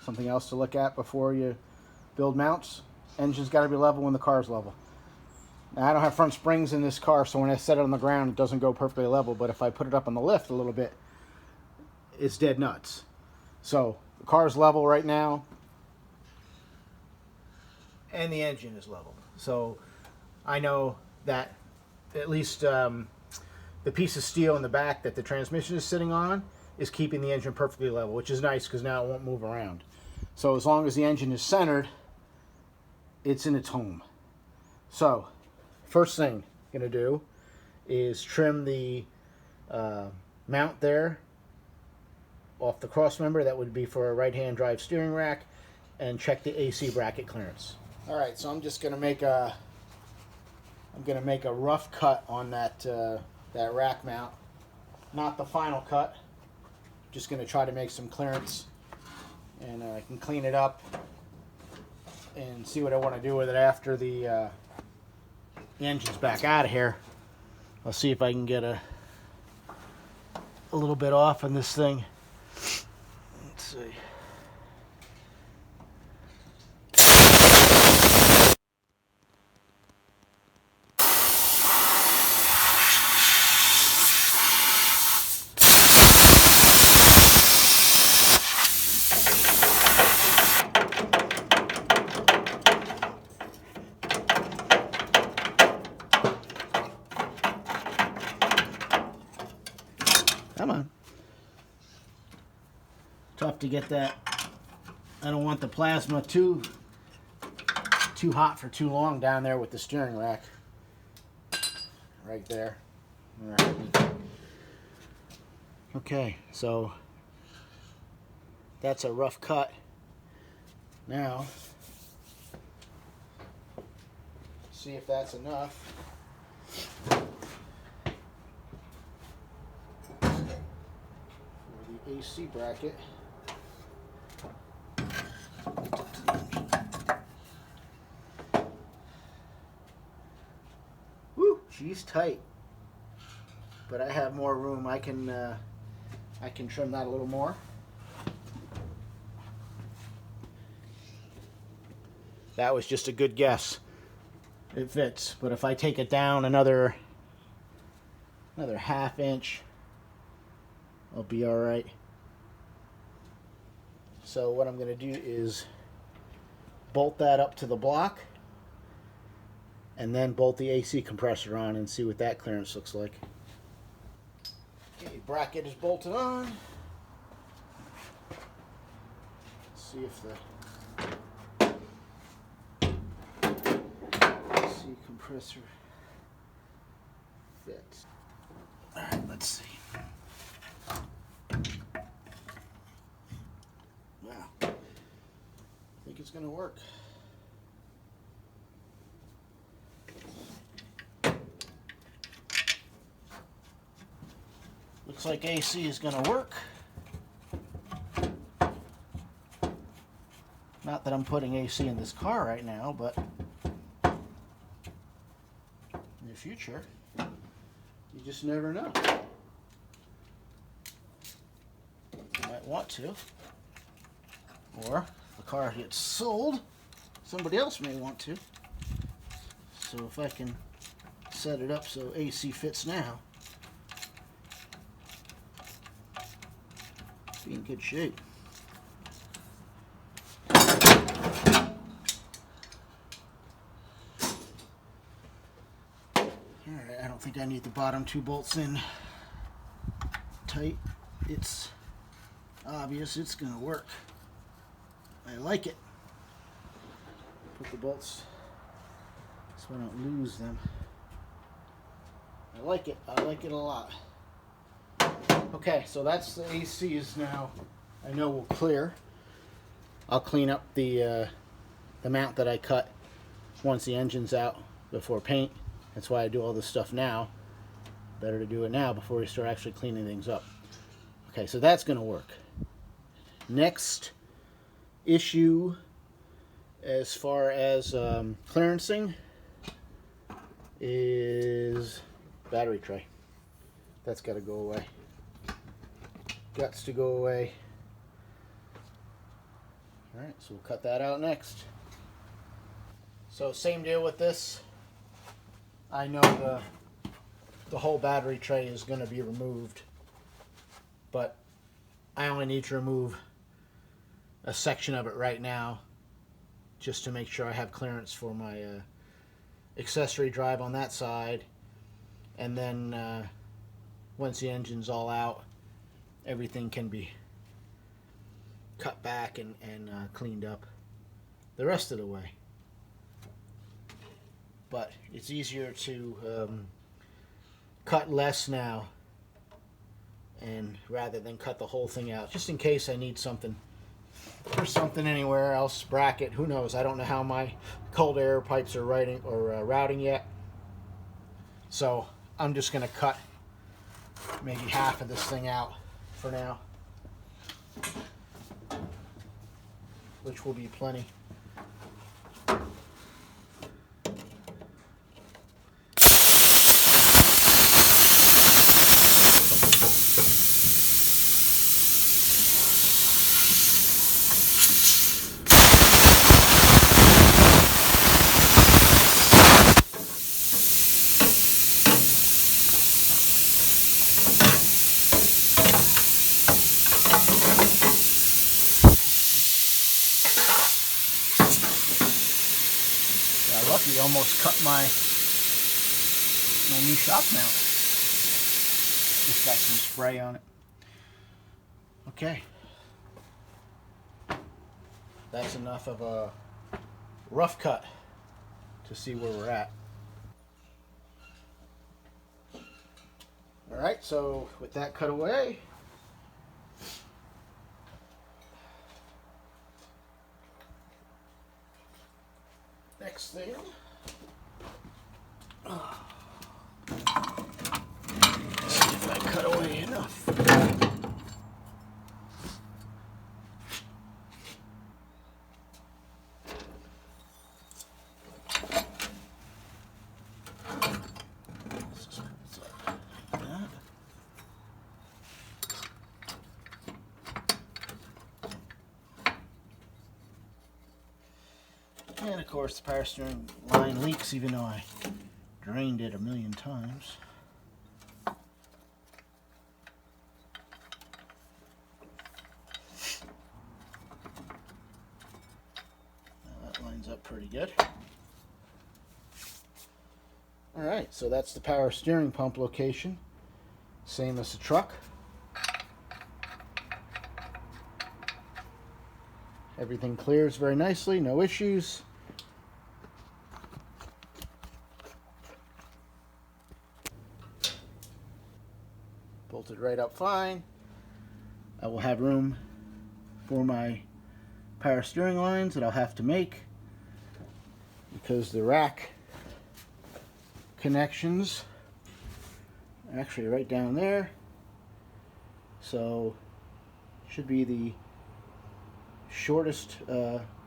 Something else to look at before you build mounts. Engine's got to be level when the car's level. Now, I don't have front springs in this car, so when I set it on the ground, it doesn't go perfectly level. But if I put it up on the lift a little bit, it's dead nuts. So the car's level right now, and the engine is level. So I know that at least the piece of steel in the back that the transmission is sitting on is keeping the engine perfectly level, which is nice because now it won't move around. So as long as the engine is centered, it's in its home. So first thing I'm going to do is trim the mount there off the cross member. That would be for a right-hand drive steering rack, and check the AC bracket clearance. All right, so I'm just going to make a rough cut on that that rack mount. Not the final cut. Just going to try to make some clearance, and I can clean it up and see what I want to do with it after the engine's back out of here. I'll see if I can get a little bit off on this thing. Let's see. Come on. Tough to get that. I don't want the plasma too hot for too long down there with the steering rack. Right there. All right. Okay, so that's a rough cut. Now, see if that's enough. AC bracket. Woo, she's tight, but I have more room. I can trim that a little more. That was just a good guess. It fits, but if I take it down another ½ inch, I'll be all right. So what I'm going to do is bolt that up to the block and then bolt the AC compressor on and see what that clearance looks like. Okay, bracket is bolted on. Let's see if the AC compressor fits. All right, let's see. It's going to work. Looks like AC is going to work. Not that I'm putting AC in this car right now, but in the future, you just never know. You might want to. Or the car gets sold, somebody else may want to. So if I can set it up so AC fits now, be in good shape. Alright, I don't think I need the bottom 2 bolts in tight. It's obvious it's going to work. I like it. Put the bolts so I don't lose them. I like it. I like it a lot. Okay, so that's the ACs now. I know will clear. I'll clean up the mount that I cut once the engine's out before paint. That's why I do all this stuff now. Better to do it now before we start actually cleaning things up. Okay, so that's going to work. Next issue as far as clearancing is battery tray. That's got to go away. Guts to go away. Alright, so we'll cut that out next. So same deal with this. I know the whole battery tray is going to be removed, but I only need to remove a section of it right now just to make sure I have clearance for my accessory drive on that side, and then once the engine's all out, everything can be cut back and cleaned up the rest of the way. But it's easier to cut less now, and rather than cut the whole thing out, just in case I need something or something anywhere else, bracket, who knows. I don't know how my cold air pipes are routing yet, so I'm just going to cut maybe half of this thing out for now, which will be plenty. Lucky, almost cut my new shock mount. Just got some spray on it. Okay, that's enough of a rough cut to see where we're at. All right, so with that cut away, next thing, see if I cut away enough. And of course the power steering line leaks even though I drained it 1,000,000 times. Now that lines up pretty good. Alright, so that's the power steering pump location. Same as the truck. Everything clears very nicely, no issues. Bolted right up fine. I will have room for my power steering lines that I'll have to make because the rack connections are actually right down there. So should be the shortest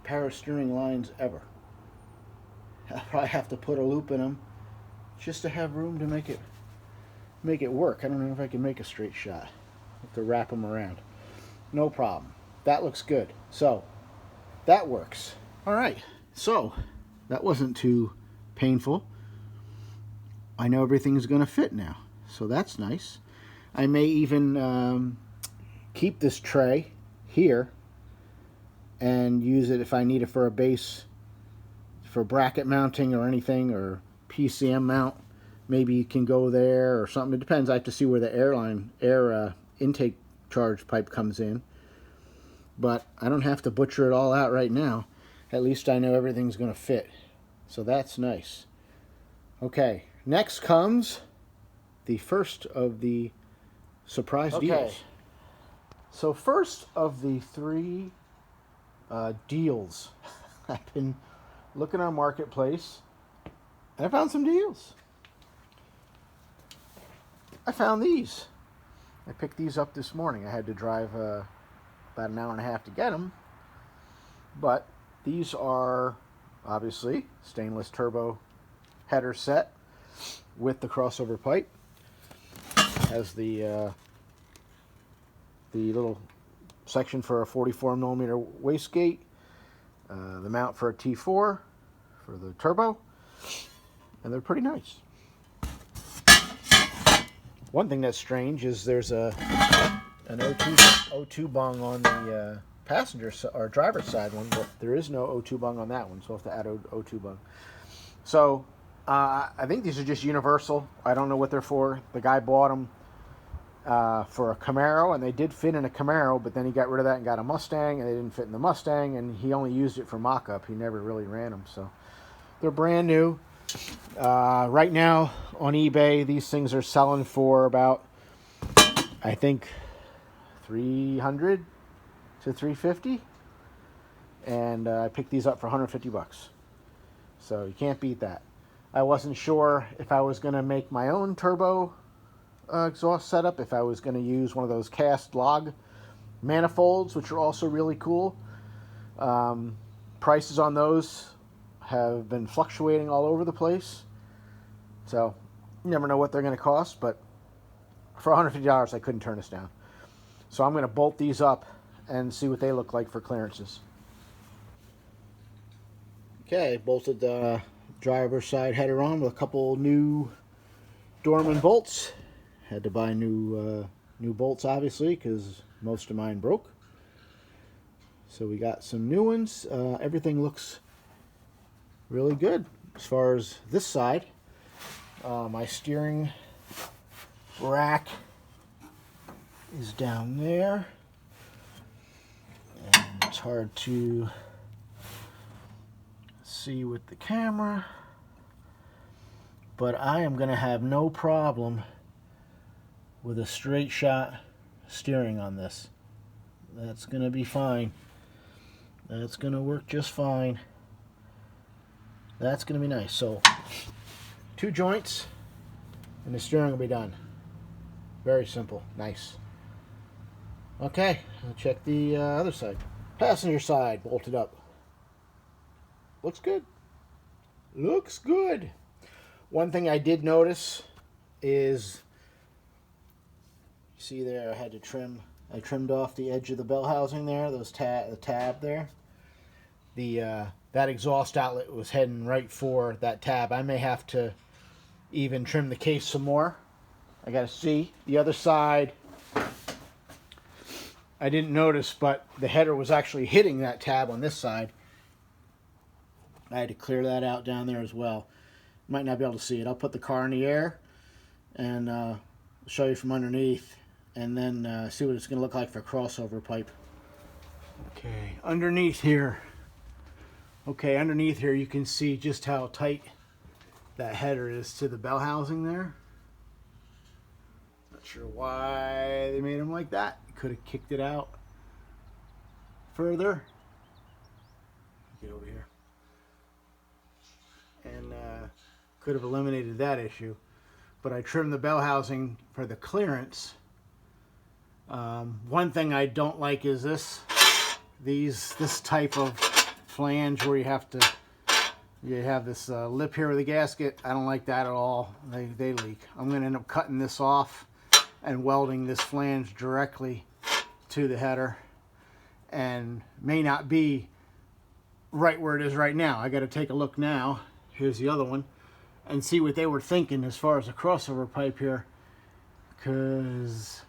power steering lines ever. I'll probably have to put a loop in them just to have room to make it work. I don't know if I can make a straight shot. I have to wrap them around. No problem. That looks good. So that works. All right. So that wasn't too painful. I know everything's going to fit now. So that's nice. I may even keep this tray here and use it if I need it for a base, for bracket mounting or anything, or PCM mount. Maybe you can go there or something. It depends. I have to see where the air intake charge pipe comes in. But I don't have to butcher it all out right now. At least I know everything's going to fit. So that's nice. Okay, next comes the first of the surprise deals. So first of the 3 deals. I've been looking on Marketplace and I found some deals. I found these. I picked these up this morning. I had to drive about an hour and a half to get them. But these are obviously stainless turbo header set with the crossover pipe. Has the little section for a 44mm wastegate, the mount for a T4 for the turbo, and they're pretty nice. One thing that's strange is there's an O2 bung on the passenger or driver's side one, but there is no O2 bung on that one, so I'll have to add O2 bung. So I think these are just universal. I don't know what they're for. The guy bought them for a Camaro, and they did fit in a Camaro, but then he got rid of that and got a Mustang, and they didn't fit in the Mustang, and he only used it for mock-up. He never really ran them, so they're brand new. Right now on eBay, these things are selling for about, I think, $300 to $350, and I picked these up for $150. So you can't beat that. I wasn't sure if I was going to make my own turbo exhaust setup, if I was going to use one of those cast log manifolds, which are also really cool. Prices on those have been fluctuating all over the place, so you never know what they're going to cost, but for $150 I couldn't turn this down. So I'm going to bolt these up and see what they look like for clearances. Okay, bolted the driver's side header on with a couple new Dorman bolts. Had to buy new bolts, obviously, because most of mine broke. So we got some new ones. Everything looks really good as far as this side. My steering rack is down there, and it's hard to see with the camera, but I am going to have no problem with a straight shot steering on this. That's going to be fine. That's going to work just fine. That's going to be nice. So 2 joints and the steering will be done. Very simple. Nice. Okay, I'll check the other side. Passenger side bolted up. Looks good. Looks good. One thing I did notice is, you see there, I had to trim. I trimmed off the edge of the bell housing there, the tab there. That exhaust outlet was heading right for that tab. I may have to even trim the case some more. I gotta see. The other side, I didn't notice, but the header was actually hitting that tab on this side. I had to clear that out down there as well. Might not be able to see it. I'll put the car in the air and show you from underneath, and then see what it's going to look like for crossover pipe. Okay, underneath here. Okay, underneath here you can see just how tight that header is to the bell housing there. Not sure why they made them like that. Could have kicked it out further. Get over here. And could have eliminated that issue. But I trimmed the bell housing for the clearance. One thing I don't like is this type of flange where you have this lip here with a gasket. I don't like that at all. They leak. I'm going to end up cutting this off and welding this flange directly to the header, and may not be right where it is right now. I got to take a look now. Here's the other one, and see what they were thinking as far as a crossover pipe here, because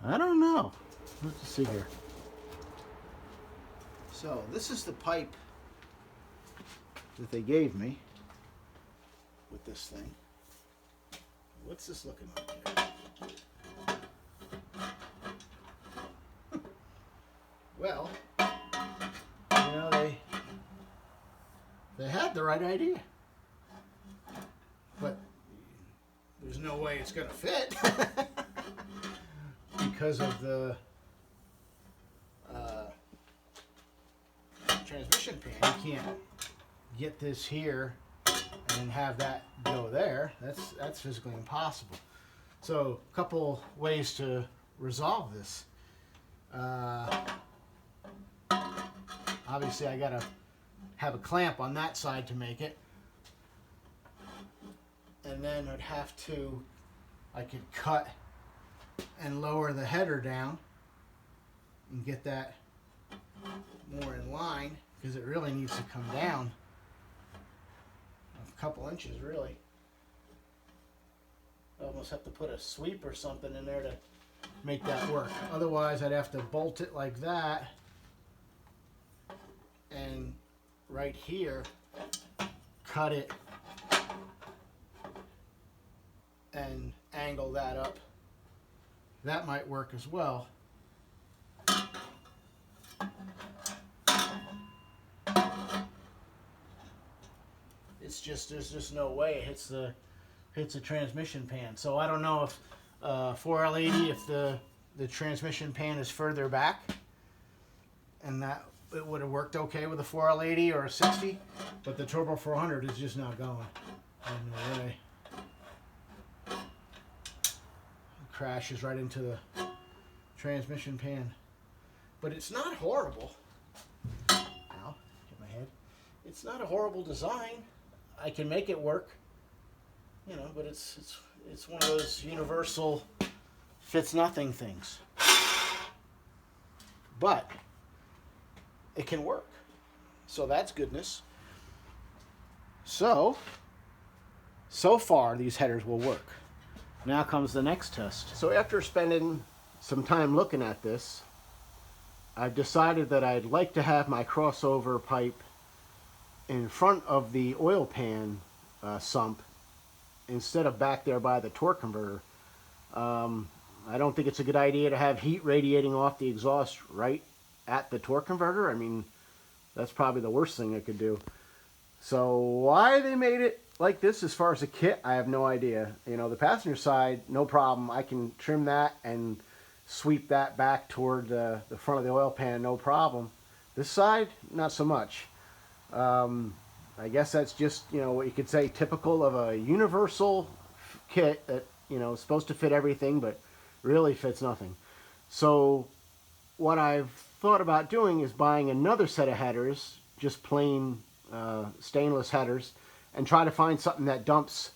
I don't know. Let's see here. So this is the pipe that they gave me with this thing. What's this looking like here? Well, you know, they had the right idea, but there's no way it's going to fit because of the transmission pan. You can't get this here and have that go there. That's physically impossible. So a couple ways to resolve this. Obviously I gotta have a clamp on that side to make it, and then I could cut and lower the header down and get that more in line, because it really needs to come down a couple inches, really. I almost have to put a sweep or something in there to make that work. Otherwise, I'd have to bolt it like that, and right here, cut it and angle that up. That might work as well. It's just, there's just no way it hits the transmission pan. So I don't know if 4L80, if the transmission pan is further back, and that it would have worked okay with a 4L80 or a 60, but the Turbo 400 is just not going. No way. It crashes right into the transmission pan. But it's not horrible. Ow, hit my head. It's not a horrible design. I can make it work, you know, but it's one of those universal fits nothing things. But it can work, so that's goodness. So far these headers will work. Now comes the next test. So after spending some time looking at this, I've decided that I'd like to have my crossover pipe in front of the oil pan sump instead of back there by the torque converter. I don't think it's a good idea to have heat radiating off the exhaust right at the torque converter. I mean, that's probably the worst thing it could do. So why they made it like this as far as a kit, I have no idea. You know, the passenger side, no problem. I can trim that and sweep that back toward the front of the oil pan, no problem. This side, not so much. I guess that's just, you know, what you could say typical of a universal kit that, you know, is supposed to fit everything, but really fits nothing. So what I've thought about doing is buying another set of headers, just plain stainless headers, and try to find something that dumps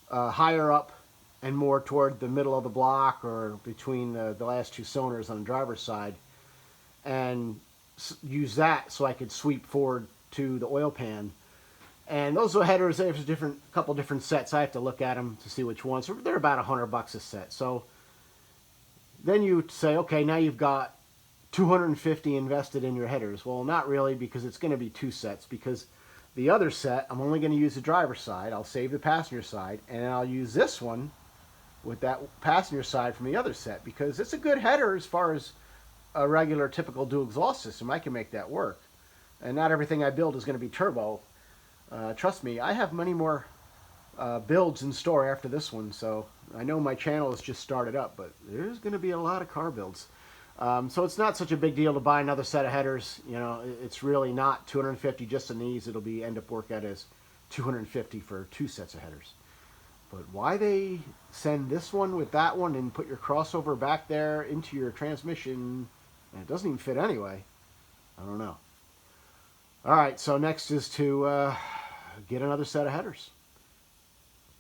higher up and more toward the middle of the block or between the last two cylinders on the driver's side, and use that so I could sweep forward to the oil pan. And those are headers. There's a couple different sets. I have to look at them to see which ones. So they're about $100 a set. So then you say, okay, now you've got $250 invested in your headers. Well, not really, because it's going to be two sets. Because the other set, I'm only going to use the driver's side. I'll save the passenger side, and I'll use this one with that passenger side from the other set, because it's a good header as far as a regular, typical dual exhaust system. I can make that work. And not everything I build is going to be turbo. Trust me, I have many more builds in store after this one, so I know my channel has just started up, but there's going to be a lot of car builds. So it's not such a big deal to buy another set of headers. You know, it's really not $250 just in these. It'll be end up work out as $250 for two sets of headers. But why they send this one with that one and put your crossover back there into your transmission, and it doesn't even fit anyway, I don't know. All right, so next is to get another set of headers.